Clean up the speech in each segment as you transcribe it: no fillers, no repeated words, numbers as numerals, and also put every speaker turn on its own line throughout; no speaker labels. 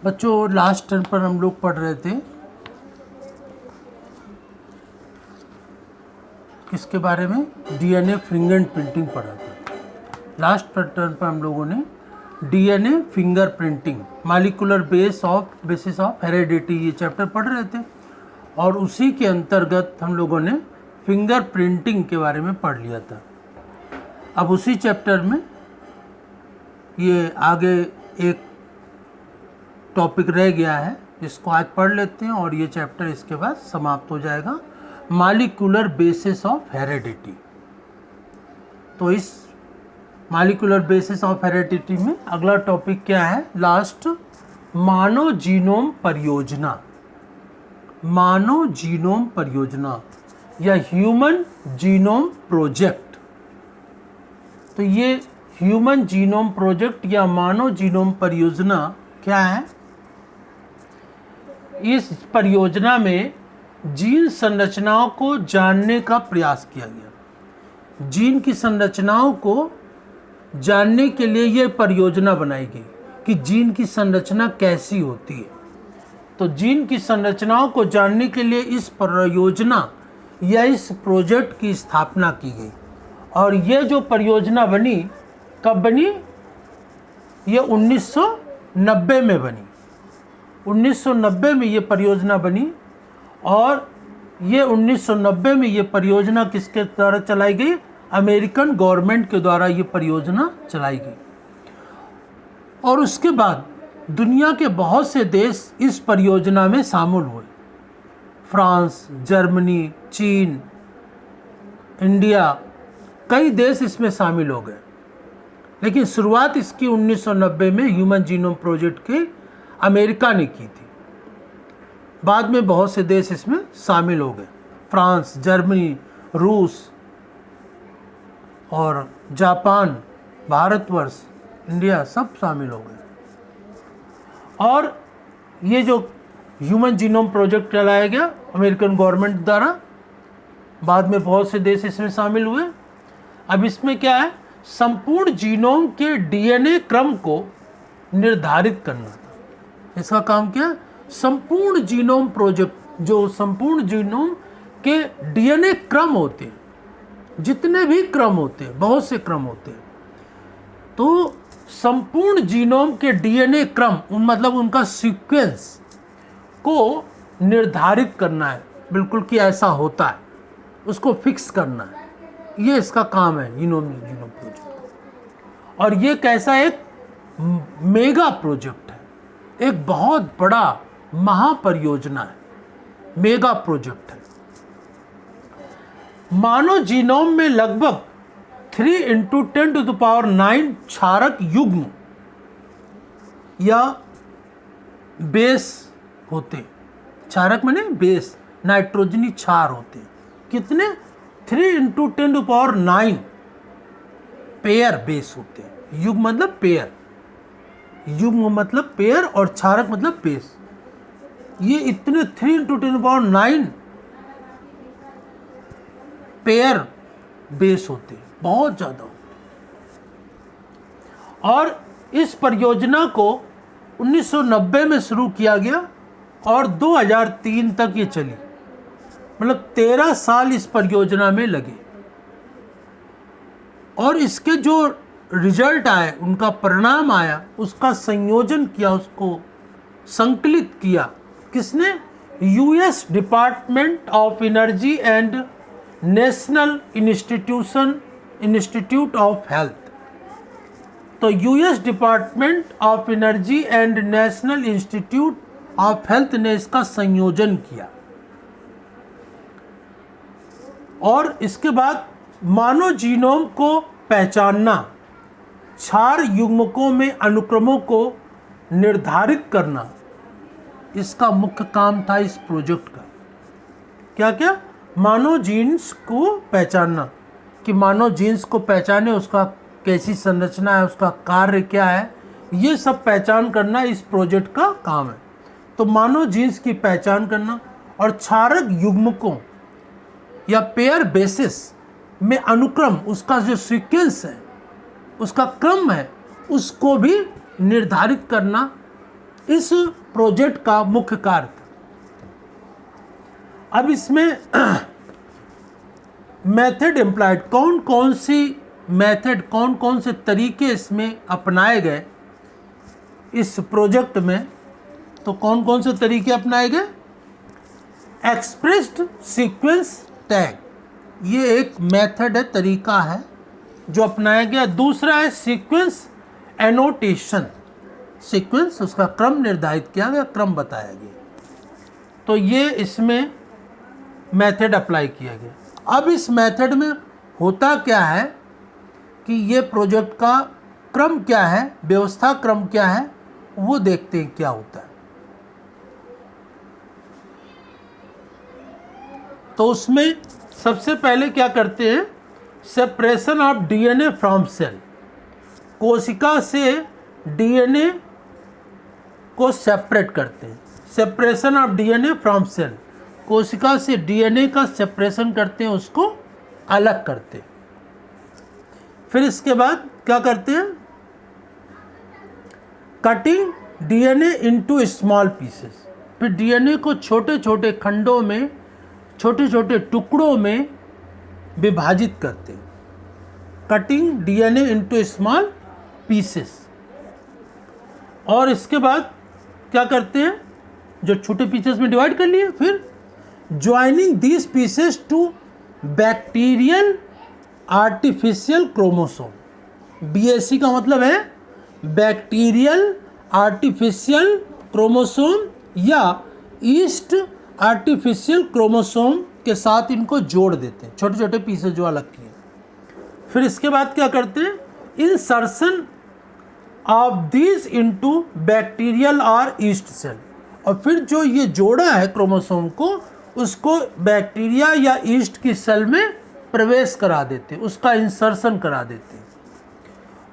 बच्चों last term पर हम लोग पढ़ रहे थे किसके बारे में, डीएनए फिंगरप्रिंट प्रिंटिंग पढ़ा था। लास्ट टर्म पर हम लोगों ने DNA finger printing molecular basis of heredity ये चैप्टर पढ़ रहे थे और उसी के अंतर्गत हम लोगों ने फिंगर प्रिंटिंग के बारे में पढ़ लिया था। अब उसी चैप्टर में ये आगे एक टॉपिक रह गया है जिसको आज पढ़ लेते हैं और ये चैप्टर इसके बाद समाप्त हो जाएगा, मालिकुलर बेसिस ऑफ हेरेडिटी। तो इस मालिकुलर बेसिस ऑफ हेरेडिटी में अगला टॉपिक क्या है, लास्ट, मानव जीनोम परियोजना। मानव जीनोम परियोजना या ह्यूमन जीनोम प्रोजेक्ट। तो ये ह्यूमन जीनोम प्रोजेक्ट या मानव जीनोम परियोजना क्या है, इस परियोजना में जीन संरचनाओं को जानने का प्रयास किया गया। जीन की संरचनाओं को जानने के लिए यह परियोजना बनाई गई कि जीन की संरचना कैसी होती है। तो जीन की संरचनाओं को जानने के लिए इस परियोजना या इस प्रोजेक्ट की स्थापना की गई। और ये जो परियोजना बनी कब बनी, ये 1990 में बनी। 1990 में ये परियोजना बनी और ये 1990 में ये परियोजना किसके द्वारा चलाई गई, अमेरिकन गवर्नमेंट के द्वारा ये परियोजना चलाई गई। और उसके बाद दुनिया के बहुत से देश इस परियोजना में शामिल हुए। फ्रांस, जर्मनी, चीन, इंडिया, कई देश इसमें शामिल हो गए। लेकिन शुरुआत इसकी 1990 में ह्यूमन जीनोम प्रोजेक्ट के अमेरिका ने की थी। बाद में बहुत से देश इसमें शामिल हो गए, फ्रांस, जर्मनी, रूस और जापान, भारतवर्ष, इंडिया, सब शामिल हो गए। और ये जो ह्यूमन जीनोम प्रोजेक्ट चलाया गया अमेरिकन गवर्नमेंट द्वारा, बाद में बहुत से देश इसमें शामिल हुए। अब इसमें क्या है, संपूर्ण जीनोम के डीएनए क्रम को निर्धारित करना था। इसका काम क्या है, संपूर्ण जीनोम प्रोजेक्ट, जो संपूर्ण जीनोम के डीएनए क्रम होते हैं, जितने भी क्रम होते हैं, बहुत से क्रम होते हैं, तो संपूर्ण जीनोम के डीएनए क्रम मतलब उनका सीक्वेंस को निर्धारित करना है, बिल्कुल कि ऐसा होता है, उसको फिक्स करना है। ये इसका काम है जीनोम प्रोजेक्ट। और ये कैसा एक मेगा प्रोजेक्ट है, एक बहुत बड़ा महापरियोजना है, मेगा प्रोजेक्ट है। मानव जीनोम में लगभग 3 × 10⁹ क्षारक युग्म या बेस होते। क्षारक माने बेस, नाइट्रोजनी क्षार होते। कितने, 3 × 10⁹ पेयर बेस होते हैं। युग्म मतलब पेयर, युग्म मतलब पेयर और क्षारक मतलब बेस। ये इतने 3 × 10⁹ पेयर बेस होते हैं, बहुत ज़्यादा होते। और इस परियोजना को 1990 में शुरू किया गया और 2003 तक ये चली, मतलब 13 साल इस परियोजना में लगे। और इसके जो रिजल्ट आए, उनका परिणाम आया, उसका संयोजन किया, उसको संकलित किया किसने, US department of energy and national institute of health. तो US department of energy and national institute of health ने इसका संयोजन किया। और इसके बाद मानव जीनोम को पहचानना, क्षार युग्मकों में अनुक्रमों को निर्धारित करना, इसका मुख्य काम था इस प्रोजेक्ट का। क्या क्या, मानव जीन्स को पहचानना, कि मानव जीन्स को पहचाने, उसका कैसी संरचना है, उसका कार्य क्या है, ये सब पहचान करना इस प्रोजेक्ट का काम है। तो मानव जीन्स की पहचान करना और क्षारक युग्मकों या पेयर बेसिस में अनुक्रम, उसका जो सीक्वेंस है, उसका क्रम है, उसको भी निर्धारित करना इस प्रोजेक्ट का मुख्य कार्य था। अब इसमें मेथड एम्प्लॉयड, कौन कौन सी मेथड, कौन कौन से तरीके इसमें अपनाए गए इस प्रोजेक्ट में। तो कौन कौन से तरीके अपनाए गए? एक्सप्रेस्ड सीक्वेंस टैग, ये एक मेथड है, तरीका है जो अपनाया गया। दूसरा है सीक्वेंस एनोटेशन, सीक्वेंस उसका क्रम निर्धारित किया गया, क्रम बताया गया। तो ये इसमें मेथड अप्लाई किया गया। अब इस मेथड में होता क्या है कि ये प्रोजेक्ट का क्रम क्या है, व्यवस्था क्रम क्या है, वो देखते हैं क्या होता है। तो उसमें सबसे पहले क्या करते हैं? Separation of DNA from cell, कोशिका से डीएनए को सेपरेट करते हैं। Separation of DNA from cell, कोशिका से डीएनए का सेपरेशन करते हैं, उसको अलग करते हैं। फिर इसके बाद क्या करते हैं? Cutting DNA into small pieces, फिर डीएनए को छोटे छोटे खंडों में, छोटे छोटे टुकड़ों में विभाजित करते हैं। Cutting DNA into small pieces. और इसके बाद क्या करते हैं? जो छोटे पीसेस में डिवाइड कर लिए, फिर joining these pieces to bacterial artificial chromosome. BSC का मतलब है बैक्टीरियल आर्टिफिशियल क्रोमोसोम या ईस्ट आर्टिफिशियल क्रोमोसोम के साथ इनको जोड़ देते हैं, छोटे छोटे पीसेस जो अलग किए। फिर इसके बाद क्या करते हैं? Insertion of this into bacterial और ईस्ट सेल, और फिर जो ये जोड़ा है क्रोमोसोम को, उसको बैक्टीरिया या ईस्ट की सेल में प्रवेश करा देते हैं, उसका इंसर्शन करा देते हैं।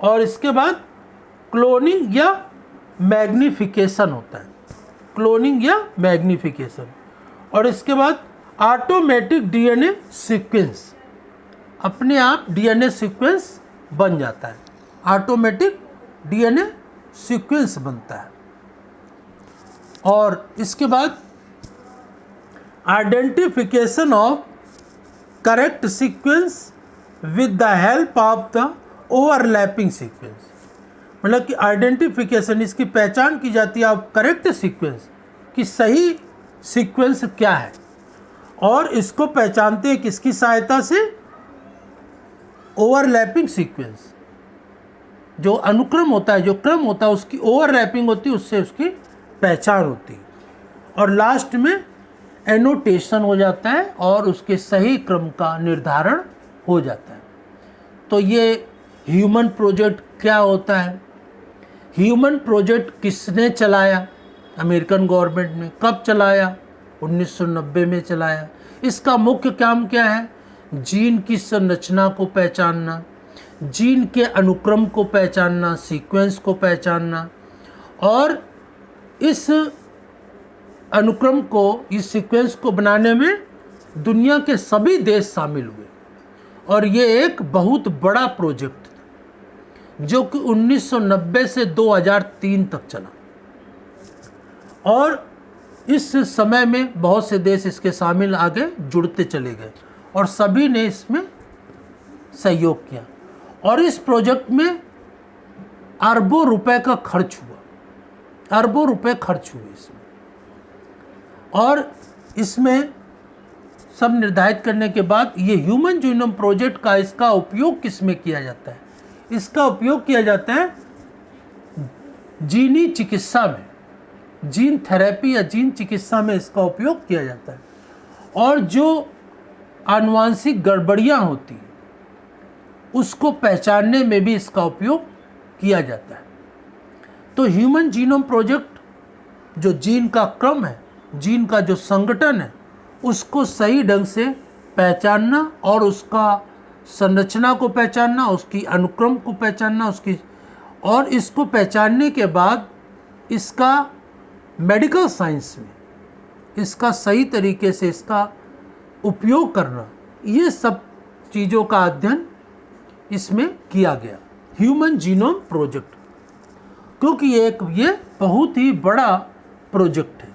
और इसके बाद क्लोनिंग या मैग्निफिकेशन होता है, क्लोनिंग या मैग्निफिकेशन। और इसके बाद ऑटोमेटिक डीएनए सीक्वेंस, अपने आप डीएनए सीक्वेंस बन जाता है, ऑटोमेटिक डीएनए सीक्वेंस बनता है। और इसके बाद identification of correct sequence with the help of the overlapping sequence, मतलब कि आइडेंटिफिकेशन, इसकी पहचान की जाती है ऑफ करेक्ट सीक्वेंस, कि सही सीक्वेंस क्या है। और इसको पहचानते हैं किसकी सहायता से? ओवरलैपिंग सीक्वेंस, जो अनुक्रम होता है, जो क्रम होता है, उसकी ओवरलैपिंग होती है, उससे उसकी पहचान होती है। और लास्ट में एनोटेशन हो जाता है और उसके सही क्रम का निर्धारण हो जाता है। तो ये ह्यूमन प्रोजेक्ट क्या होता है? ह्यूमन प्रोजेक्ट किसने चलाया? अमेरिकन गवर्नमेंट ने। कब चलाया? 1990 में चलाया। इसका मुख्य काम क्या है? जीन की संरचना को पहचानना, जीन के अनुक्रम को पहचानना, सीक्वेंस को पहचानना, और इस अनुक्रम को, इस सीक्वेंस को बनाने में दुनिया के सभी देश शामिल हुए। और ये एक बहुत बड़ा प्रोजेक्ट था जो कि 1990 से 2003 तक चला। और इस समय में बहुत से देश इसके शामिल आगे जुड़ते चले गए और सभी ने इसमें सहयोग किया। और इस प्रोजेक्ट में अरबों रुपए का खर्च हुआ, अरबों रुपए खर्च हुए इसमें। और इसमें सब निर्धारित करने के बाद ये ह्यूमन जीनोम प्रोजेक्ट का, इसका उपयोग किस में किया जाता है? इसका उपयोग किया जाता है जीनी चिकित्सा में, जीन थेरेपी या जीन चिकित्सा में इसका उपयोग किया जाता है। और जो आनुवांशिक गड़बड़ियाँ होती हैं उसको पहचानने में भी इसका उपयोग किया जाता है। तो ह्यूमन जीनोम प्रोजेक्ट जो जीन का क्रम है, जीन का जो संगठन है, उसको सही ढंग से पहचानना और उसका संरचना को पहचानना, उसकी अनुक्रम को पहचानना, उसकी, और इसको पहचानने के बाद इसका मेडिकल साइंस में इसका सही तरीके से इसका उपयोग करना, ये सब चीज़ों का अध्ययन इसमें किया गया ह्यूमन जीनोम प्रोजेक्ट। क्योंकि ये बहुत ही बड़ा प्रोजेक्ट है।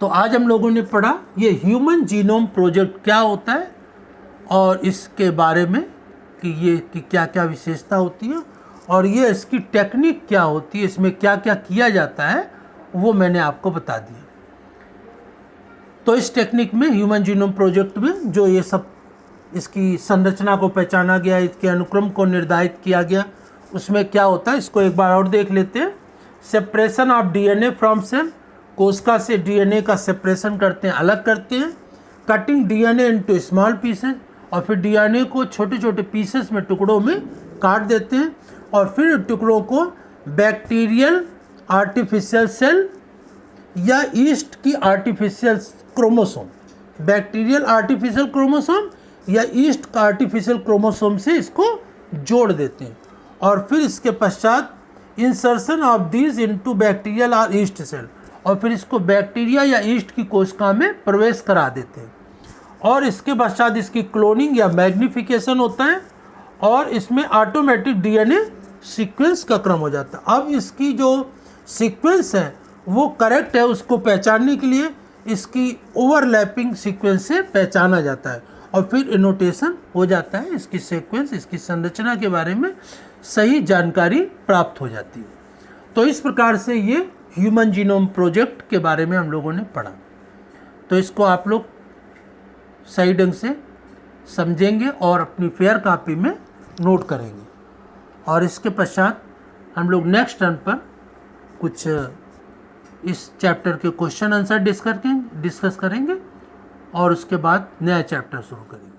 तो आज हम लोगों ने पढ़ा ये ह्यूमन जीनोम प्रोजेक्ट क्या होता है और इसके बारे में कि क्या क्या विशेषता होती है और ये इसकी टेक्निक क्या होती है, इसमें क्या क्या किया जाता है, वो मैंने आपको बता दिया। तो इस टेक्निक में ह्यूमन जीनोम प्रोजेक्ट में जो ये सब इसकी संरचना को पहचाना गया, इसके अनुक्रम को निर्धारित किया गया, उसमें क्या होता है इसको एक बार और देख लेते हैं। Separation of DNA from cell, कोशिका से डीएनए का सेपरेशन करते हैं, अलग करते हैं। Cutting DNA into small pieces, और फिर डीएनए को छोटे छोटे पीसेस में, टुकड़ों में काट देते हैं और फिर टुकड़ों को बैक्टीरियल आर्टिफिशियल सेल या ईस्ट की artificial chromosome, bacterial artificial chromosome या ईस्ट का आर्टिफिशियल क्रोमोसोम से इसको जोड़ देते हैं और फिर इसके पश्चात insertion of these into bacterial और ईस्ट सेल, और फिर इसको बैक्टीरिया या ईस्ट की कोशिका में प्रवेश करा देते हैं और इसके पश्चात इसकी क्लोनिंग या मैग्निफिकेशन होता है और इसमें ऑटोमेटिक डीएनए सीक्वेंस का क्रम हो जाता है। अब इसकी जो सीक्वेंस है वो करेक्ट है, उसको पहचानने के लिए इसकी ओवरलैपिंग सीक्वेंस से पहचाना जाता है और फिर इनोटेशन हो जाता है, इसकी सीक्वेंस, इसकी संरचना के बारे में सही जानकारी प्राप्त हो जाती है। तो इस प्रकार से ये ह्यूमन जीनोम प्रोजेक्ट के बारे में हम लोगों ने पढ़ा। तो इसको आप लोग सही ढंग से समझेंगे और अपनी फेयर कॉपी में नोट करेंगे और इसके पश्चात हम लोग नेक्स्ट टर्न पर कुछ इस चैप्टर के क्वेश्चन आंसर डिस्कस करेंगे और उसके बाद नया चैप्टर शुरू करेंगे।